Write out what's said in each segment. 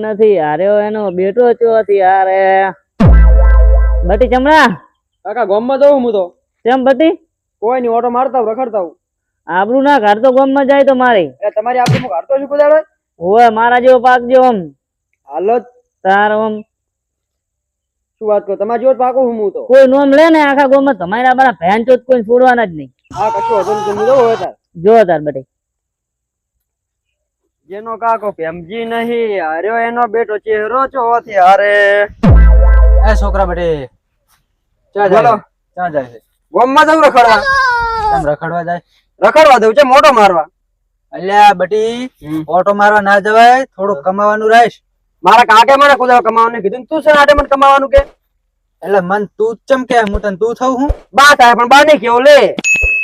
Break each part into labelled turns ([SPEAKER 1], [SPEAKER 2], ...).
[SPEAKER 1] નથી હાર્યો એનો બેટો ચોથી હારે બટી ચમડા
[SPEAKER 2] કાકા ગામમાં જવું હું તો
[SPEAKER 1] કેમ બટી
[SPEAKER 2] કોઈ નહીં ઓટો મારતા હું, રખડતા હું.
[SPEAKER 1] આબરૂ ના ઘર તો ગામમાં જાય તો મારી
[SPEAKER 2] તમારી આપણે હું કાઢતો છું કુદાડો
[SPEAKER 1] ઓય મારા જેવો પાક જેવો આમ
[SPEAKER 2] હાલો જ.
[SPEAKER 1] તારો આમ
[SPEAKER 2] શું વાત કરો તમારી જેવો જ પાકો હું તો.
[SPEAKER 1] કોઈ નોમ લે ને આખા ગામમાં તમારા બારા ભેન ચોથ કોઈ છોડવાના જ નહીં.
[SPEAKER 2] હા કશું હતો નહીં, હું જવું હવે તાર.
[SPEAKER 1] જો તાર બટી
[SPEAKER 2] જેનો કાકો પેમજી નહીં હાર્યો એનો બેટો ચહેરો ચોથી હારે.
[SPEAKER 3] એ છોકરા બેટે ક્યાં
[SPEAKER 2] બોલો.
[SPEAKER 3] જાય ક્યાં જાય છે?
[SPEAKER 2] ગામમાં જવું રખડવા.
[SPEAKER 3] કેમ રખડવા જાય?
[SPEAKER 2] રખડવા દઉં છે મોટો મારવા.
[SPEAKER 3] અલ્યા બટી ઓટો મારવા ના જવાય, થોડું કમાવાનું રાખ.
[SPEAKER 2] મારા કાકે મને કુદાડો કમાવાનું કીધું, તું છે ને આટે મને કમાવાનું કે.
[SPEAKER 3] એટલે મન તું જ ચમ કે હું તને તું થઉં હું?
[SPEAKER 2] બા થાય પણ બા નહીં કેવું લે.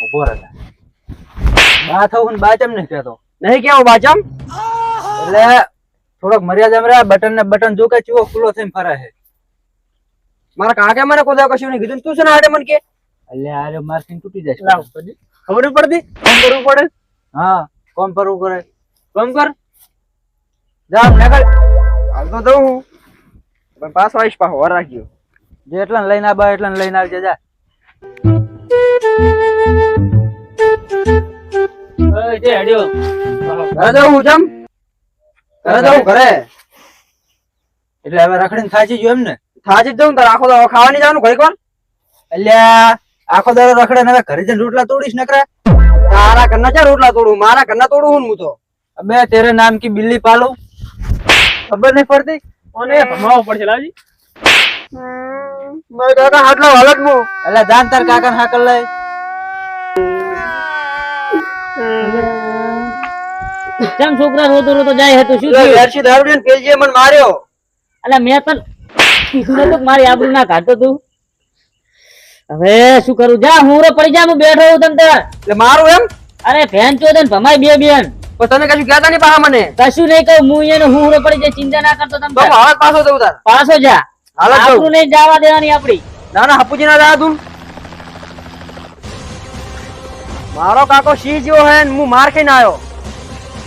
[SPEAKER 3] ઉભો રહે. બા થઉં હું ને બા ચમ નહીં કહેતો.
[SPEAKER 2] નહીં કેવું બા ચમ.
[SPEAKER 3] એટલે થોડોક મર્યાદામાં રહે. બટન ને બટન જો કે ચીવો ખુલ્લો થઈને ફરે છે.
[SPEAKER 2] મારા કાકે મને કુદાડો કશું નહીં કીધું, તું છે ને આટે મને કે.
[SPEAKER 3] અલ્યા આરે મારથી તૂટી જશે.
[SPEAKER 2] ખબર નહીં પડતી કોમ કરવું પડે.
[SPEAKER 3] હા કોમ કરવું કરે.
[SPEAKER 2] કોમ કર.
[SPEAKER 3] જા નીકળ.
[SPEAKER 2] હાલ તો દઉં હું પણ પાછો આવીશ પાછો વાર રાખજો.
[SPEAKER 3] જેટલા લઈને આવા એટલા લઈને આવજે. જા
[SPEAKER 2] ઘરે જવું હું ચમ. ઘરે જવું ઘરે.
[SPEAKER 3] એટલે હવે રખડીને થાચી ગયો એમ ને?
[SPEAKER 2] થાચી જ જવું તાર આખો દાડો ખાવા નહીં જવાનું ઘરે કોણ.
[SPEAKER 3] અલ્યા આખો દાડો રખડે ને હવે ઘરે જઈને રોટલા તોડીશ નકરા.
[SPEAKER 2] તારા ઘરના ચા રોટલા તોડું, મારા ઘરના તોડું હું તો.
[SPEAKER 3] અબે તેરે નામ કી બિલ્લી પાલું. ખબર નહીં પડતી?
[SPEAKER 2] ઓને ભમાવો પડશે લાજી. મારા કાકા હાટલો હાલત મુ.
[SPEAKER 3] એટલે જાન તાર કાકા હાકલ લઈ.
[SPEAKER 1] કેમ છોકરા રોતો રોતો જાય હતું શું થયું?
[SPEAKER 2] વેરશી દારૂ ને પેલજીએ મને માર્યો.
[SPEAKER 1] અલ્યા મેં તને કીધું નતું કે મારી આબરૂ ના કાઢતો તું. હવે શું કરું? જા હું પડી જા, હું બેઠો હું તને તાર.
[SPEAKER 2] એટલે મારું એમ.
[SPEAKER 1] અરે ભેન ચોદન ભમાય બે બેન
[SPEAKER 2] પણ તમે કશું કહેતા નહીં પાછા મને.
[SPEAKER 1] કશું નહીં કહું હું એને હું પડી જાય, ચિંતા ના કરતો તમે
[SPEAKER 2] તો હું હાલત પાછો જઉં તાર.
[SPEAKER 1] પાછો જા.
[SPEAKER 2] હાલત જઉં.
[SPEAKER 1] આપણું નહીં જવા દેવાની આપડી.
[SPEAKER 2] ના ના હપુજી ના જા તું. મારો કાકો સિંહ જેવો હે ને હું માર ખાઈને આવ્યો.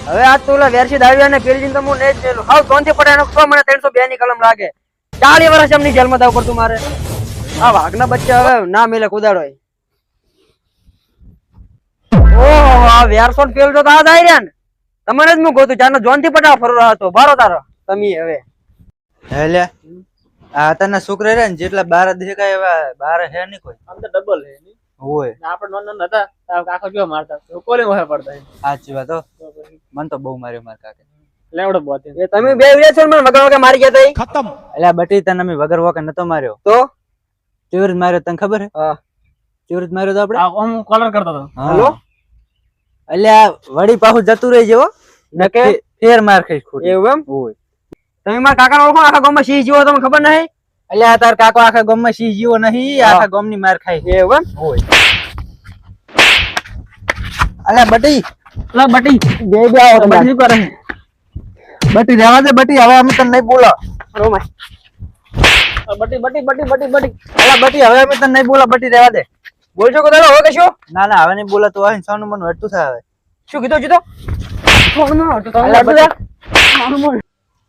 [SPEAKER 2] હવે આજ તો ઓલા વેરશી દાવ્યા ને પેલજીને તો હું નહીં જ મેલું. હાવ તોંથી પડે એનો મને 302 ની કલમ લાગે. 40 વર્ષ એમની જેલમાં દાવ કરતું મારે. આ વાઘના બચ્ચા હવે ના મેલે કુદાડો. ઓહો આ વેરસો ને પેલજો તો આ જાય રહ્યા ને. તમને જ હું ગોતું ચાનો જોન થી પટા ફરવા રહ્યો હતો. બારો તારો તમે હવે
[SPEAKER 3] હેલે આ તને છોકરા રે ને જેટલા 12 દેખાય એવા 12 હે નહીં કોઈ.
[SPEAKER 2] આમ તો ડબલ હે ની.
[SPEAKER 3] હોય
[SPEAKER 2] આપણે નોન હતા તાર કાકો કેવો મારતા કોલે મોહે પડતા.
[SPEAKER 3] સાચી વાત હો. મન તો બહુ માર્યો માર કાકે.
[SPEAKER 2] લેવડો બોતે એ તમે બે વિડિયો છો મને વગર વગર મારી ગયા તઈ ખતમ.
[SPEAKER 3] એટલે બટી તને મે વગર વગર નતો માર્યો
[SPEAKER 2] તો
[SPEAKER 3] ચેવરી માર્યો તને ખબર હે?
[SPEAKER 2] હા
[SPEAKER 3] ચેવરી માર્યો તો આપણે.
[SPEAKER 2] આ હું કલર કરતો હતો.
[SPEAKER 3] હેલો એટલે વડી પાછું જતું રહી જેવો નકે ફેર માર ખાઈશ ખોટી.
[SPEAKER 2] એવું એમ
[SPEAKER 3] હોય.
[SPEAKER 2] તમે મારા કાકાને ઓળખો? આખા ગામમાં સિંહ જેવો તમને ખબર નહીં?
[SPEAKER 3] એટલે આ તાર કાકો આખા ગામમાં સિંહ જીવો નહીં, આખા ગામની માર ખાય.
[SPEAKER 2] એવું એમ
[SPEAKER 3] હોય. અલ્યા બટી
[SPEAKER 1] લા બટી
[SPEAKER 3] બે બે આવો તમે.
[SPEAKER 1] શું કરે?
[SPEAKER 3] બટી રહેવા દે બટી, હવે અમે તને નહીં બોલા.
[SPEAKER 2] રોમાય બટી બટી બટી બટી બટી.
[SPEAKER 3] અલ્યા બટી હવે અમે તને નહીં બોલા. બટી રહેવા દે.
[SPEAKER 2] બોલજો કે દાદા હવે કશો?
[SPEAKER 3] ના ના હવે નહીં બોલા તો હોય સોનું મન હટતું થાય હવે.
[SPEAKER 2] શું કીધું જીતો?
[SPEAKER 3] અલ્યા બટી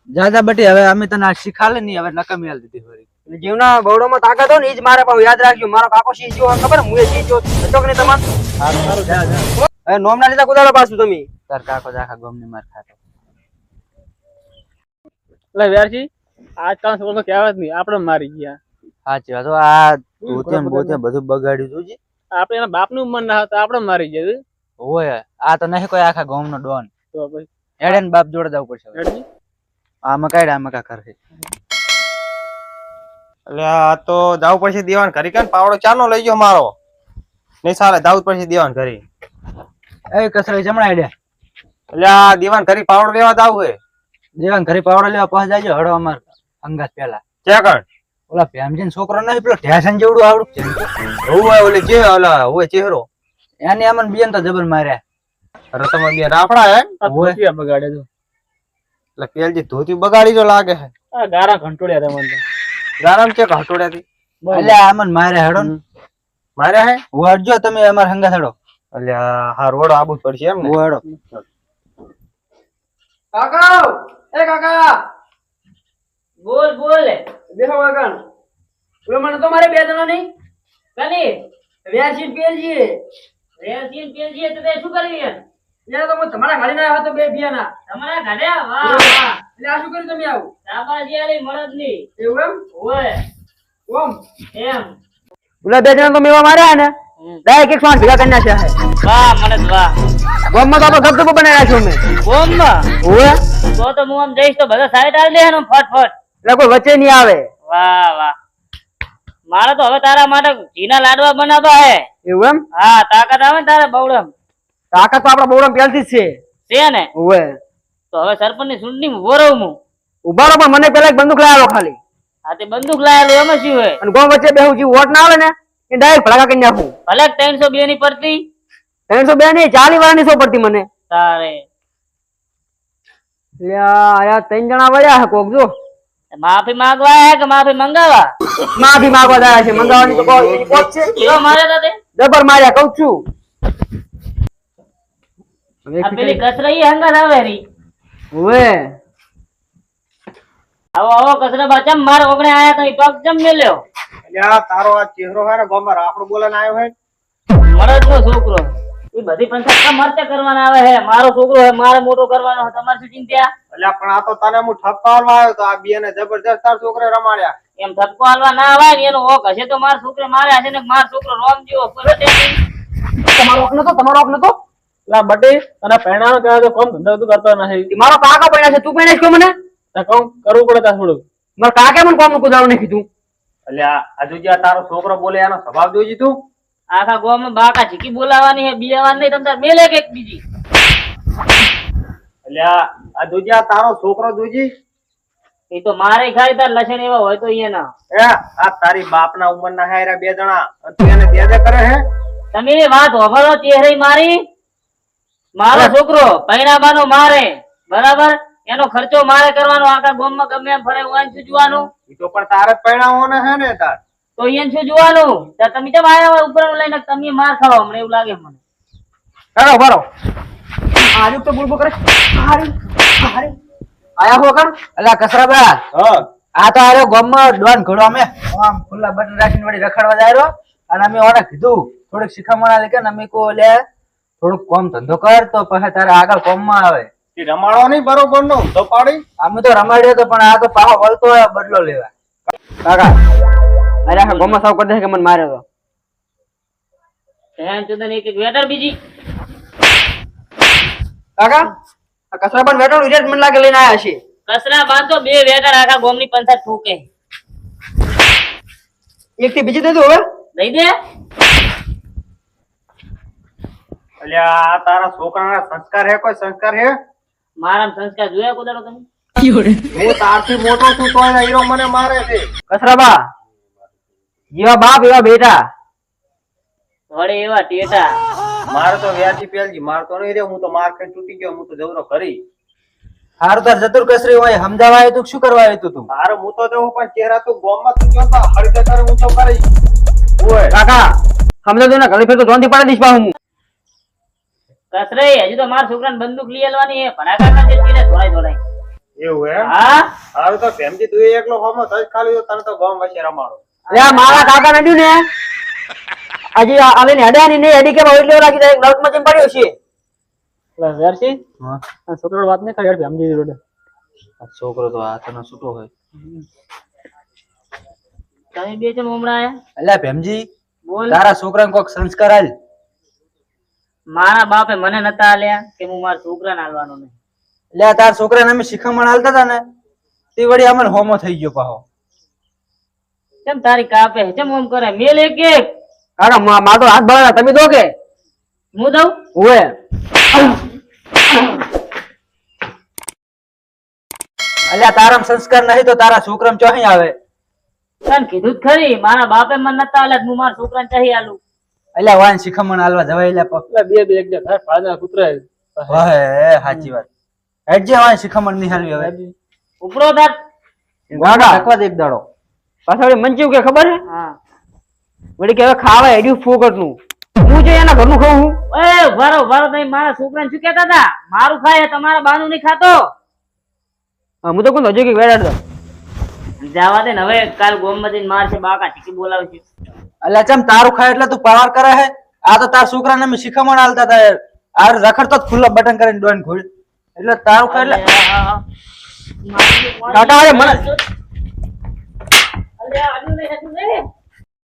[SPEAKER 3] જા જા બટી હવે અમે તને આ શીખાલે નહીં, હવે નકામી હાલ દીધી હોરી.
[SPEAKER 2] જીવના બવડોમાં તાકાત હોય ને ઈ જ મારે પાછું યાદ રાખજો. મારો કાકો સિંહ જેવો ખબર હું એ સિંહ જેવો હતો કે નહીં તમારે?
[SPEAKER 3] સારું જા જા.
[SPEAKER 2] હવે નોમ ના લીધા કુદાડો પાછું તમે.
[SPEAKER 3] તાર કાકો જ આખા ગામની માર ખાતો.
[SPEAKER 2] એટલે વેરજી આજ કામ સવાલ તો કહેવાય જ નહીં, આપણે મારી ગયા.
[SPEAKER 3] સાચી વાત હો. આ ભૂતે ને ભૂતે બધું બગાડ્યું જોજી.
[SPEAKER 2] આપણે એના બાપનું મન ના હતા, આપણે મારી ગયા.
[SPEAKER 3] હોય આ તો નહીં કોઈ આખા ગામનો ડોન.
[SPEAKER 2] તો ભાઈ
[SPEAKER 3] એડે ને બાપ જોડે જવું પડશે હવે.
[SPEAKER 2] રેડી?
[SPEAKER 3] આમાં કાઢ આમાં કા કરે.
[SPEAKER 4] એટલે આ તો જાવું પડશે દીવાન ઘરી. કે પાવડો ચાનો લઈ ગયો મારો નહીં સાલે જાવું જ પડશે દીવાન ઘરી.
[SPEAKER 3] એ કસરે જમણા આડ્યા
[SPEAKER 4] એટલે આ દીવાન ઘરી પાવડો લેવા જાવું હે.
[SPEAKER 3] દેવાન ઘરે પાવડા લેવા પહોંચ જાજો. હડો અમાર અંગાત પેલા
[SPEAKER 4] ચેકણ
[SPEAKER 3] ઓલા ભેમજીન છોકરો નહીં પેલો ઢેસન જેવડું આવડું છે.
[SPEAKER 4] હોય ઓલે જે ઓલા હોય ચહેરો
[SPEAKER 3] એને અમન બેન તો જબર માર્યા.
[SPEAKER 4] અરે તમે બે રાફડા હે.
[SPEAKER 2] ધોતિયા બગાડે તો.
[SPEAKER 4] એટલે પેલજી ધોતી બગાડી જો લાગે હે.
[SPEAKER 2] આ ગારા ઘંટોડ્યા તમને તો.
[SPEAKER 4] ગારામ છે ઘાટોડ્યાથી
[SPEAKER 3] એટલે અમન માર્યા. હડો ને
[SPEAKER 4] માર્યા હે.
[SPEAKER 3] વળજો તમે અમાર હંગાત હડો.
[SPEAKER 4] એટલે હા રોડો આબુ જ પડશે એમ ને.
[SPEAKER 3] વળો
[SPEAKER 2] કાકા એ કાકા
[SPEAKER 1] બોલ બોલ
[SPEAKER 2] બેહો આગળ. ઓલો મને તો મારે બે જણા નહીં
[SPEAKER 1] કલી
[SPEAKER 2] વેરશી પેલજી
[SPEAKER 1] રેસીન પેલજી તો તે શું કરી યાર
[SPEAKER 2] એને તો હું તમારા ઘરે ના આવ્યો તો બે બિયાના
[SPEAKER 1] તમારા ઘડ્યા વાહ વાહ
[SPEAKER 2] એટલે આ શું કર્યું તમે આવું
[SPEAKER 1] શાબાશી આલી મળદ ની
[SPEAKER 2] એવું એમ
[SPEAKER 1] ઓય
[SPEAKER 2] ઓમ
[SPEAKER 1] એમ
[SPEAKER 2] ઓલા બે જણા તો મેવા માર્યા ને ડાયરેક્ટ એક સાંજ ભેગા કરી નાખ્યા છે
[SPEAKER 1] વાહ મળદ વાહ
[SPEAKER 2] ગોમમાં તો આપણે ધબધબો બનાવ્યા છે અમે
[SPEAKER 1] બોમ્બા
[SPEAKER 2] ઓવે
[SPEAKER 1] તો હું આમ જઈશ તો બધા સાઈડ આલ દે ને ફટફટ
[SPEAKER 2] એટલે કોઈ વચ્ચે નહીં આવે
[SPEAKER 1] વાહ વાહ મારે તો હવે તારા માટે ઘીના લાડવા બનાવવા હે
[SPEAKER 2] એવું એમ
[SPEAKER 1] હા તાકાત આવે ને તારે બવડમ
[SPEAKER 2] તાકાત તો આપણા બોરમ પહેલથી જ છે
[SPEAKER 1] છે ને
[SPEAKER 2] ઓવે
[SPEAKER 1] તો હવે સરપંચ ની ચૂંટણી ઉભો રહું હું
[SPEAKER 2] ઉભા રહો પણ મને પેલા એક બંદૂક લાવ્યો ખાલી
[SPEAKER 1] આ તે બંદૂક લાયેલું એમાં શું હોય
[SPEAKER 2] અને ગોમ વચ્ચે બેહું જે વોટ ના આવે ને એ ડાયરેક્ટ ભડાકા કરી નાખું
[SPEAKER 1] ભલે 302 ની પડતી
[SPEAKER 2] 302 નહીં 40 વાળાની સો પડતી મને
[SPEAKER 1] તારે
[SPEAKER 2] આયા 3 જણા વળ્યા હે કોક જો
[SPEAKER 1] માફી માંગવા હે કે માફી મંગાવા
[SPEAKER 2] માફી માંગવા જાય છે મંગાવાની તો કોઈ એની કોક છે
[SPEAKER 1] કેવો મારે તાતે
[SPEAKER 2] જબર માર્યા કહું છું
[SPEAKER 1] આ પેલી કસરાઈ હંગાત આવે રી
[SPEAKER 2] ઓવે
[SPEAKER 1] આવો આવો કસરા બાચમ માર ઓગણે આયા તો ઈ પગ જમ મેલ્યો
[SPEAKER 4] અલ્યા તારો આ ચહેરો હે ને ગામમાં રાફડો બોલાને આવ્યો હે
[SPEAKER 1] મળદ નો છોકરો ઈ બધી પંચાયત કામ મરતે કરવાના આવે હે મારો છોકરો હે મારે મોટો કરવાનો હે તમારે શું ચિંતા
[SPEAKER 4] અલ્યા પણ આ તો તને હું ઠપકો આલવા આવ્યો તો આ બેને જબરજસ્ત તાર છોકરે રમાડ્યા
[SPEAKER 1] એમ ધક્કો હાલવા ના આવાય ને એનો ઓક હશે તો મારા છોકરે મારે હશે ને મારો છોકરો રોમ જેવો
[SPEAKER 2] તમારો હક નતો
[SPEAKER 3] લા બટી તને પહેણાનો કહેવાય તો કોમ ધંધો તું કરતો નથી
[SPEAKER 2] મારો કાકા પડ્યા છે તું પડ્યા છે મને
[SPEAKER 3] તો કોમ કરવું પડે તા થોડું
[SPEAKER 2] મારા કાકે મને કોમ કુદાવું નહીં કીધું
[SPEAKER 4] અલ્યા આ જોજે આ તારો છોકરો બોલે એનો સ્વભાવ જોઈજી તું
[SPEAKER 1] આખા ગામમાં બાકા ચીકી બોલાવાની હે બીજાવાની નહીં તમ તાર મેલે કે બીજી
[SPEAKER 4] અલ્યા આ જોજે આ તારો છોકરો જોજી
[SPEAKER 1] એ તો મારે ખાલી તાર લક્ષણ એવા હોય તો એના
[SPEAKER 4] એ આ તારી બાપના ઉંમરના હાયરા બે જણા અને તું એને દે કરે હે
[SPEAKER 1] તમે એ વાત હોભળો ચહેરી મારી મારો છોકરો પૈણાબાનો મારે બરાબર એનો ખર્ચો મારે કરવાનો આખા ગામમાં ગમે એમ ફરે હું શું જોવાનું
[SPEAKER 4] ઈ તો પણ તારે જ પરણાવવાનો હે ને તાર
[SPEAKER 1] તો એને શું જોવાનું તમે કેમ આયા ઉપર લઈને તમે માર ખાવા હમણાં એવું લાગે મને
[SPEAKER 2] હેલો બરો આજુ તો બોલબો કરે હારી હારી આયા હો કર અલા કસરાબા
[SPEAKER 4] હા
[SPEAKER 3] આ તો આરો ગામમાં ડોન ઘોડો અમે આમ ખુલ્લા બટન રાખીને વળી રખડવા જાય અને અમે ઓને કીધું થોડીક શિખામણ આલે કે અમે કો લે થોડુંક કોમ ધંધો કર તો પછી તારે આગળ કોમમાં આવે
[SPEAKER 4] ઈ રમાડો નહીં બરોબર નો તો પાડી
[SPEAKER 3] અમે તો રમાડ્યો તો પણ આ તો પાહો વળતો હોય બદલો લેવા
[SPEAKER 2] કાકા અરે આ ગોમમાં સાવ કરી દે કે મને માર્યો તો
[SPEAKER 1] એમ તો તને એક વેટર બીજી
[SPEAKER 2] કાકા આ કસરાબાન વેટો રિઝલ્ટ મને લાગે લઈને આયા છે
[SPEAKER 1] કસરા બાંધો બે વેટર આખા ગામની પંચાયત ઠોકે
[SPEAKER 2] એક થી બીજી દે દો હવે
[SPEAKER 1] દઈ દે
[SPEAKER 4] અલ્યા આ તારા છોકરાના સંસ્કાર હે કોઈ સંસ્કાર હે
[SPEAKER 1] મારા સંસ્કાર જોયા કોદારો તમે
[SPEAKER 4] હું તારથી મોટો છું તો એના હીરો મને મારે છે
[SPEAKER 2] કસરાબા જેવા બાપ એવા બેટા
[SPEAKER 1] વડે એવા ટેટા
[SPEAKER 4] મારે તો વ્યાજી પેલજી માર તો નહીં રે હું તો માર ખાઈ તૂટી ગયો હું તો જવરો કરી
[SPEAKER 3] હારું તાર જતુર કસરી હોય સમજાવવા આવ્યું તું શું કરવા આવ્યું તું
[SPEAKER 4] તારે હું તો જવું પણ ચહેરા તું ગોમમાં તું ગયો તો હળગે તારે હું તો કરી ઓય
[SPEAKER 2] કાકા સમજો તો ને ઘરે ફેર તો જોનથી પાડી દઈશ પા હું
[SPEAKER 1] કસરે હજુ તો મારા છોકરાને બંદૂક લઈ આલવાની હે ભડાકા ના દેતી ને ધોળાય
[SPEAKER 4] એવું હે
[SPEAKER 1] હા
[SPEAKER 4] હારું તો ફેમજી તું એકલો હોમો તજ ખાલી તને તો ગોમ વચ્ચે રમાડો
[SPEAKER 2] અરે આ મારા કાકા નડ્યું ને હજી આવીને હડ્યા ની નહીં હડી કે એટલે લાગી જાય નર્કમાં જેમ પડ્યો છે
[SPEAKER 3] વેરસી હા છોકરો વાત નહીં કરી સમજી રોડે છોકરો તો હાથનો છૂટો હોય
[SPEAKER 1] તમે બે ચમ હમણાં આયા
[SPEAKER 3] અલ્યા ભેમજી
[SPEAKER 1] બોલ
[SPEAKER 3] તારા છોકરાને કોક સંસ્કાર આલ
[SPEAKER 1] મારા બાપે મને નતા આલ્યા કે હું મારા છોકરાને આલવાનો નહીં
[SPEAKER 3] એટલે તાર છોકરાને અમે શિખામણ આલતા હતા ને તે વળી અમને હોમો થઈ ગયો પાહો
[SPEAKER 1] કેમ તારી કાપે કેમ ઓમ કરે મેલ એક એક
[SPEAKER 2] કાકા માર તો હાથ બળા તમે દો કે
[SPEAKER 1] હું દઉં
[SPEAKER 2] ઓએ
[SPEAKER 3] અલ્યા તારામાં સંસ્કાર નહીં તો તારા છોકરામાં ચોહી આવે
[SPEAKER 1] તને કીધું જ ખરી મારા બાપે મને નતા આલ્યા હું મારા છોકરાને ચાહી આલું
[SPEAKER 3] અલ્યા વાન શિખામણ આલવા જવાય એટલે
[SPEAKER 5] બે બે એક જણ પાણા કૂતરા
[SPEAKER 3] હે સાચી વાત હેડજે વાન શિખામણ નહીં હાલવી હવે
[SPEAKER 1] ઉપરો થાત
[SPEAKER 2] કાકા
[SPEAKER 3] રાખવા દે એક દાડો
[SPEAKER 2] પાછા વળી મન ચેવું કે ખબર હે
[SPEAKER 1] હા
[SPEAKER 2] વળી કે હવે ખાવા હેડ્યું ફોકટ નું હું જે એના ઘરનું ખાઉં હું
[SPEAKER 1] એ ભરો તમે મારા છોકરાને શું કહેતા હતા મારું ખાય તમારા બાનું નહીં ખાતો
[SPEAKER 2] હું તો કોણ હજુ કે વેડાડ દો
[SPEAKER 1] જવા દે ને હવે કાલ ગોમમાં જઈને મારશે બાકા ઠીકી બોલાવશે
[SPEAKER 3] અલ્યા ચમ તારું ખાય એટલે તું પાવર કરે હે આ તો તાર છોકરાને અમે શિખામણ આલતા હતા યાર. આ રખડતો જ ખુલ્લો બટન કરીને ડોન ઘોડ એટલે તારું ખાય એટલે
[SPEAKER 2] કાકા, અરે મને-
[SPEAKER 1] અલ્યા, આડું નહીં, આડું નહીં.